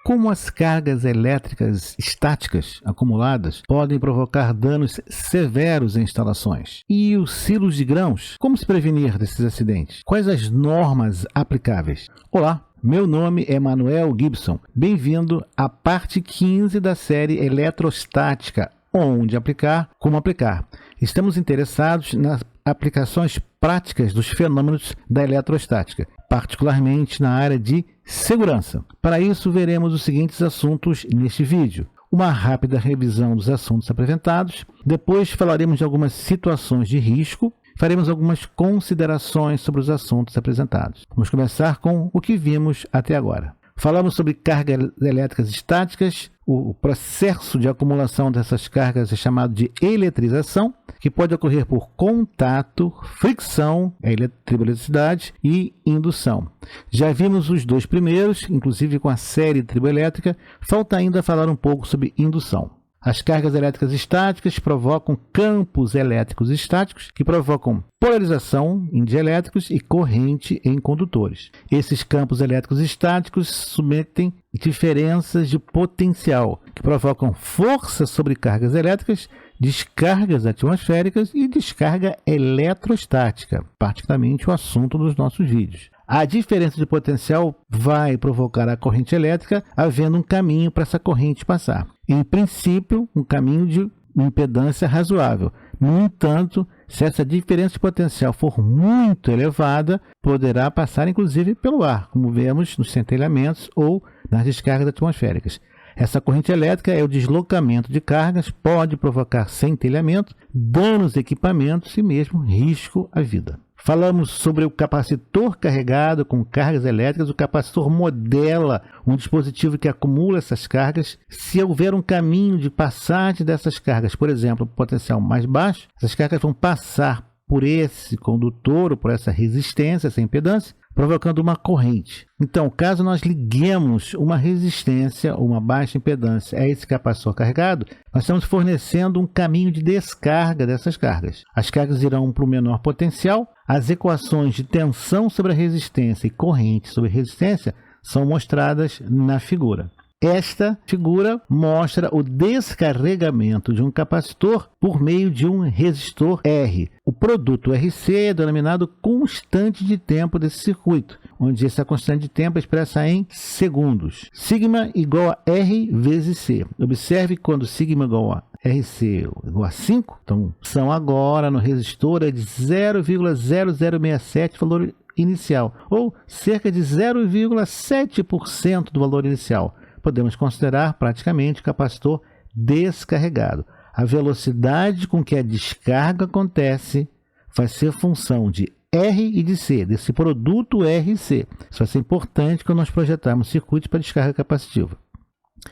Como as cargas elétricas estáticas acumuladas podem provocar danos severos em instalações? E os silos de grãos? Como se prevenir desses acidentes? Quais as normas aplicáveis? Olá, meu nome é Manuel Gibson. Bem-vindo à parte 15 da série Eletrostática, onde aplicar, como aplicar. Estamos interessados nas aplicações práticas dos fenômenos da eletrostática, particularmente na área de segurança. Para isso, veremos os seguintes assuntos neste vídeo. Uma rápida revisão dos assuntos apresentados, depois falaremos de algumas situações de risco, faremos algumas considerações sobre os assuntos apresentados. Vamos começar com o que vimos até agora. Falamos sobre cargas elétricas estáticas. O processo de acumulação dessas cargas é chamado de eletrização, que pode ocorrer por contato, fricção, eletricidade e indução. Já vimos os dois primeiros, inclusive com a série triboelétrica. Falta ainda falar um pouco sobre indução. As cargas elétricas estáticas provocam campos elétricos estáticos que provocam polarização em dielétricos e corrente em condutores. Esses campos elétricos estáticos submetem diferenças de potencial que provocam força sobre cargas elétricas, descargas atmosféricas e descarga eletrostática, particularmente o assunto dos nossos vídeos. A diferença de potencial vai provocar a corrente elétrica, havendo um caminho para essa corrente passar. Em princípio, um caminho de impedância razoável. No entanto, se essa diferença de potencial for muito elevada, poderá passar inclusive pelo ar, como vemos nos centelhamentos ou nas descargas atmosféricas. Essa corrente elétrica é o deslocamento de cargas, pode provocar centelhamento, danos a equipamentos e mesmo risco à vida. Falamos sobre o capacitor carregado com cargas elétricas. O capacitor modela um dispositivo que acumula essas cargas. Se houver um caminho de passagem dessas cargas, por exemplo, potencial mais baixo, essas cargas vão passar por esse condutor ou por essa resistência, essa impedância, provocando uma corrente. Então, caso nós liguemos uma resistência ou uma baixa impedância a esse capacitor carregado, nós estamos fornecendo um caminho de descarga dessas cargas. As cargas irão para o menor potencial. As equações de tensão sobre a resistência e corrente sobre resistência são mostradas na figura. Esta figura mostra o descarregamento de um capacitor por meio de um resistor R. O produto RC é denominado constante de tempo desse circuito, onde essa constante de tempo é expressa em segundos. Sigma igual a R vezes C. Observe quando sigma igual a RC igual a 5, então são agora no resistor é de 0,0067 valor inicial, ou cerca de 0,7% do valor inicial. Podemos considerar praticamente o capacitor descarregado. A velocidade com que a descarga acontece vai ser função de R e de C, desse produto RC. Isso vai ser importante quando nós projetarmos circuitos para descarga capacitiva.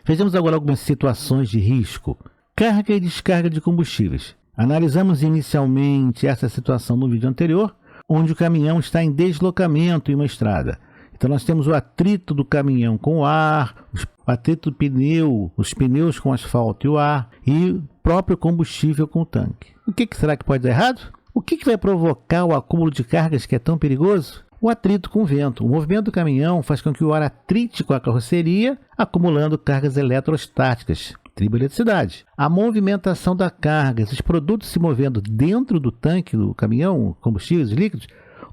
Vejamos agora algumas situações de risco. Carga e descarga de combustíveis. Analisamos inicialmente essa situação no vídeo anterior, onde o caminhão está em deslocamento em uma estrada. Então nós temos o atrito do caminhão com o ar, o atrito do pneu, os pneus com o asfalto e o ar, e o próprio combustível com o tanque. O que será que pode dar errado? O que vai provocar o acúmulo de cargas que é tão perigoso? O atrito com o vento. O movimento do caminhão faz com que o ar atrite com a carroceria, acumulando cargas eletrostáticas, triboeletricidade. A movimentação da carga, esses produtos se movendo dentro do tanque do caminhão, combustíveis líquidos,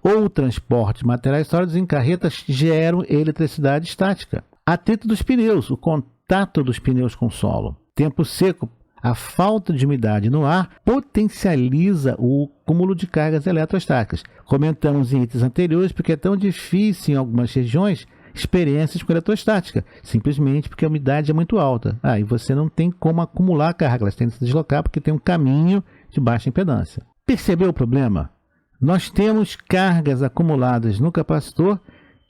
ou o transporte de materiais sólidos em carretas geram eletricidade estática. Atrito dos pneus, o contato dos pneus com o solo. Tempo seco, a falta de umidade no ar potencializa o acúmulo de cargas eletrostáticas. Comentamos em itens anteriores porque é tão difícil em algumas regiões experiências com eletrostática, simplesmente porque a umidade é muito alta. E você não tem como acumular carga, elas têm que se deslocar porque tem um caminho de baixa impedância. Percebeu o problema? Nós temos cargas acumuladas no capacitor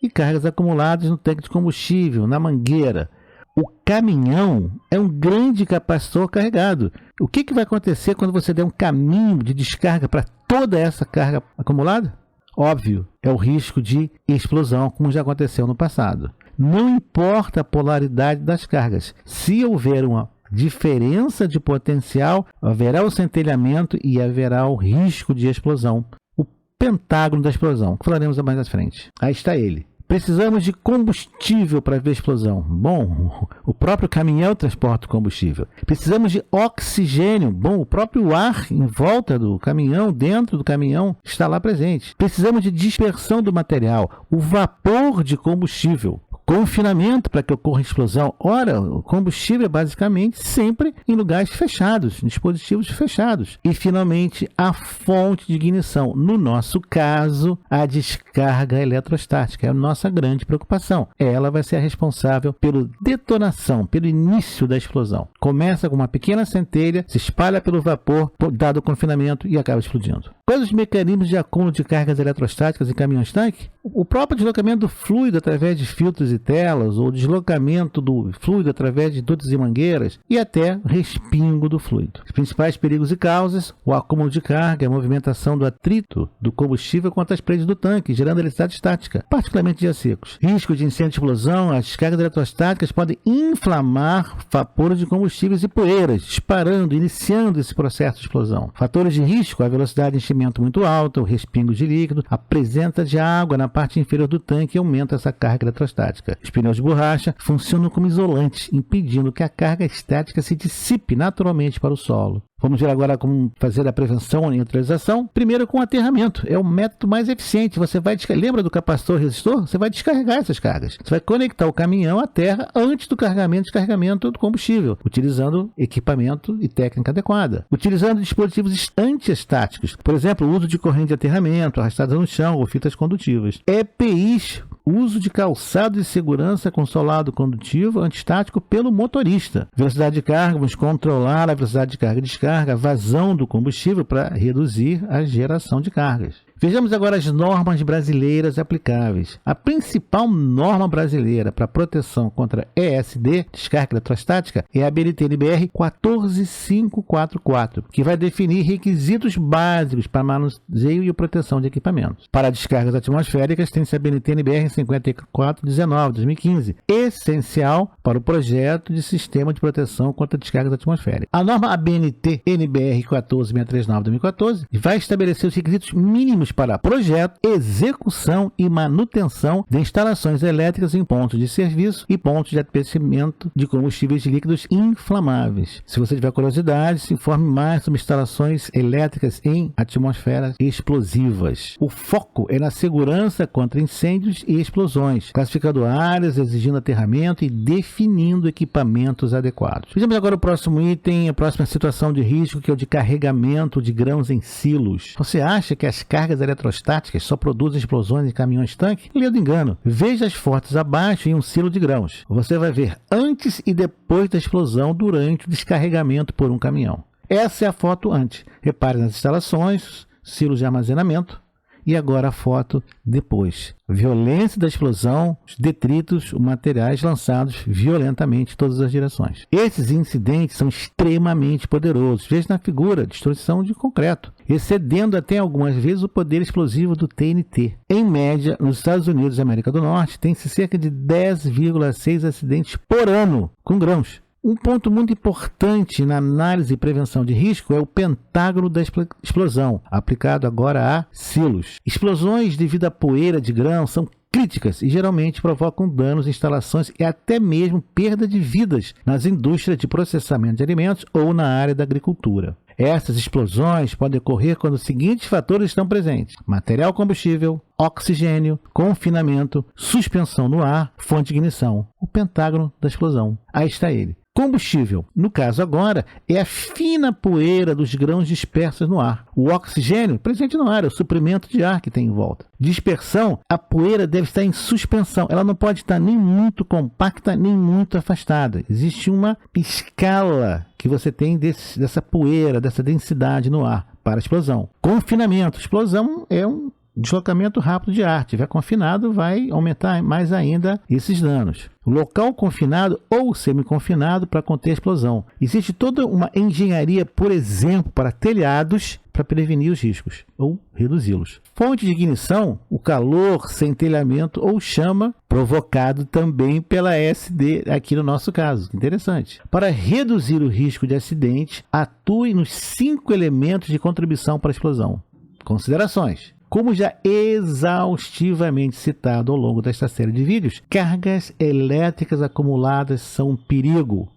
e cargas acumuladas no tanque de combustível, na mangueira. O caminhão é um grande capacitor carregado. O que vai acontecer quando você der um caminho de descarga para toda essa carga acumulada? Óbvio, é o risco de explosão, como já aconteceu no passado. Não importa a polaridade das cargas. Se houver uma diferença de potencial, haverá o centelhamento e haverá o risco de explosão. O pentágono da explosão, que falaremos mais à frente. Aí está ele. Precisamos de combustível para ver a explosão. Bom, o próprio caminhão transporta o combustível. Precisamos de oxigênio. Bom, o próprio ar em volta do caminhão, dentro do caminhão, está lá presente. Precisamos de dispersão do material, o vapor de combustível. Confinamento para que ocorra explosão. Ora, o combustível é basicamente sempre em lugares fechados, dispositivos fechados. E, finalmente, a fonte de ignição. No nosso caso, a descarga eletrostática. É a nossa grande preocupação. Ela vai ser a responsável pela detonação, pelo início da explosão. Começa com uma pequena centelha, se espalha pelo vapor, dado o confinamento, e acaba explodindo. Quais os mecanismos de acúmulo de cargas eletrostáticas em caminhões-tanque? O próprio deslocamento do fluido através de filtros e telas, ou deslocamento do fluido através de dutos e mangueiras, e até respingo do fluido. Os principais perigos e causas: o acúmulo de carga, a movimentação do atrito do combustível contra as paredes do tanque, gerando eletricidade estática, particularmente em dias secos. Risco de incêndio e explosão: as descargas eletrostáticas podem inflamar vapores de combustíveis e poeiras, disparando, iniciando esse processo de explosão. Fatores de risco: a velocidade de enchimento muito alta, o respingo de líquido, a presença de água na parte inferior do tanque aumenta essa carga eletrostática. Os pneus de borracha funcionam como isolantes, impedindo que a carga estática se dissipe naturalmente para o solo. Vamos ver agora como fazer a prevenção e neutralização. Primeiro, com aterramento. É o método mais eficiente. Você vai lembra do capacitor resistor? Você vai descarregar essas cargas. Você vai conectar o caminhão à terra antes do carregamento e descarregamento do combustível, utilizando equipamento e técnica adequada. Utilizando dispositivos antiestáticos. Por exemplo, o uso de corrente de aterramento, arrastadas no chão ou fitas condutivas. EPIs. Uso de calçado de segurança com solado condutivo antiestático pelo motorista. Velocidade de carga, vamos controlar a velocidade de carga e descarga, a vazão do combustível para reduzir a geração de cargas. Vejamos agora as normas brasileiras aplicáveis. A principal norma brasileira para proteção contra ESD, descarga eletrostática, é a BNT-NBR 14544, que vai definir requisitos básicos para manuseio e proteção de equipamentos. Para descargas atmosféricas, tem-se a BNT-NBR 5419, 2015, essencial para o projeto de sistema de proteção contra descargas atmosféricas. A norma ABNT-NBR 14639, 2014, vai estabelecer os requisitos mínimos para projeto, execução e manutenção de instalações elétricas em pontos de serviço e pontos de abastecimento de combustíveis líquidos inflamáveis. Se você tiver curiosidade, se informe mais sobre instalações elétricas em atmosferas explosivas. O foco é na segurança contra incêndios e explosões, classificando áreas, exigindo aterramento e definindo equipamentos adequados. Vejamos agora o próximo item, a próxima situação de risco, que é o de carregamento de grãos em silos. Você acha que as cargas eletrostáticas só produzem explosões em caminhões-tanque? Ledo engano. Veja as fotos abaixo em um silo de grãos. Você vai ver antes e depois da explosão durante o descarregamento por um caminhão. Essa é a foto antes. Repare nas instalações, silos de armazenamento. E agora a foto depois. Violência da explosão, os detritos, os materiais lançados violentamente em todas as direções. Esses incidentes são extremamente poderosos. Veja na figura, destruição de concreto, excedendo até algumas vezes o poder explosivo do TNT. Em média, nos Estados Unidos e América do Norte, tem-se cerca de 10,6 acidentes por ano com grãos. Um ponto muito importante na análise e prevenção de risco é o pentágono da explosão, aplicado agora a silos. Explosões devido à poeira de grão são críticas e geralmente provocam danos em instalações e até mesmo perda de vidas nas indústrias de processamento de alimentos ou na área da agricultura. Essas explosões podem ocorrer quando os seguintes fatores estão presentes: material combustível, oxigênio, confinamento, suspensão no ar, fonte de ignição. O pentágono da explosão. Aí está ele. Combustível, no caso agora, é a fina poeira dos grãos dispersos no ar. O oxigênio, presente no ar, é o suprimento de ar que tem em volta. Dispersão, a poeira deve estar em suspensão. Ela não pode estar nem muito compacta, nem muito afastada. Existe uma escala que você tem dessa poeira, dessa densidade no ar para a explosão. Confinamento, explosão é um deslocamento rápido de ar. Se estiver confinado, vai aumentar mais ainda esses danos. O local confinado ou semi-confinado para conter a explosão. Existe toda uma engenharia, por exemplo, para telhados, para prevenir os riscos ou reduzi-los. Fonte de ignição, o calor, centelhamento ou chama, provocado também pela ESD, aqui no nosso caso. Interessante. Para reduzir o risco de acidente, atue nos 5 elementos de contribuição para a explosão. Considerações: Como já exaustivamente citado ao longo desta série de vídeos, cargas elétricas acumuladas são um perigo.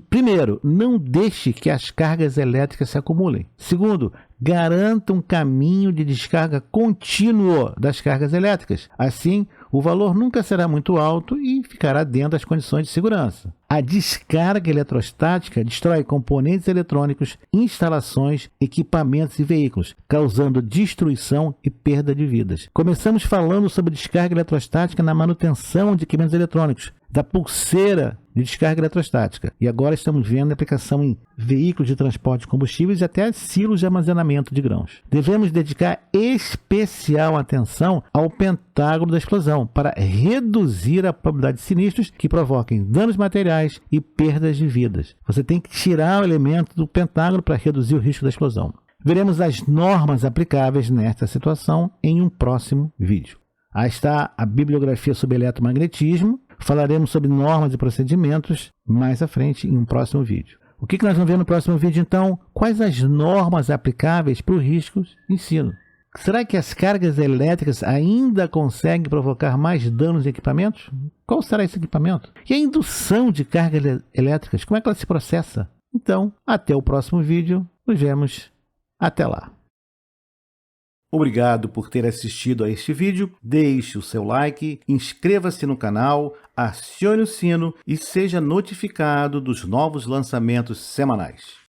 Primeiro, não deixe que as cargas elétricas se acumulem. Segundo, garanta um caminho de descarga contínuo das cargas elétricas. Assim, o valor nunca será muito alto e ficará dentro das condições de segurança. A descarga eletrostática destrói componentes eletrônicos, instalações, equipamentos e veículos, causando destruição e perda de vidas. Começamos falando sobre descarga eletrostática na manutenção de equipamentos eletrônicos, da pulseira de descarga eletrostática. E agora estamos vendo a aplicação em veículos de transporte de combustíveis e até silos de armazenamento de grãos. Devemos dedicar especial atenção ao pentágono da explosão para reduzir a probabilidade de sinistros que provoquem danos materiais e perdas de vidas. Você tem que tirar o elemento do pentágono para reduzir o risco da explosão. Veremos as normas aplicáveis nesta situação em um próximo vídeo. Aí está a bibliografia sobre eletromagnetismo. Falaremos sobre normas e procedimentos mais à frente em um próximo vídeo. O que nós vamos ver no próximo vídeo, então? Quais as normas aplicáveis para os riscos de ensino? Será que as cargas elétricas ainda conseguem provocar mais danos em equipamentos? Qual será esse equipamento? E a indução de cargas elétricas, como é que ela se processa? Então, até o próximo vídeo. Nos vemos. Até lá. Obrigado por ter assistido a este vídeo, deixe o seu like, inscreva-se no canal, acione o sino e seja notificado dos novos lançamentos semanais.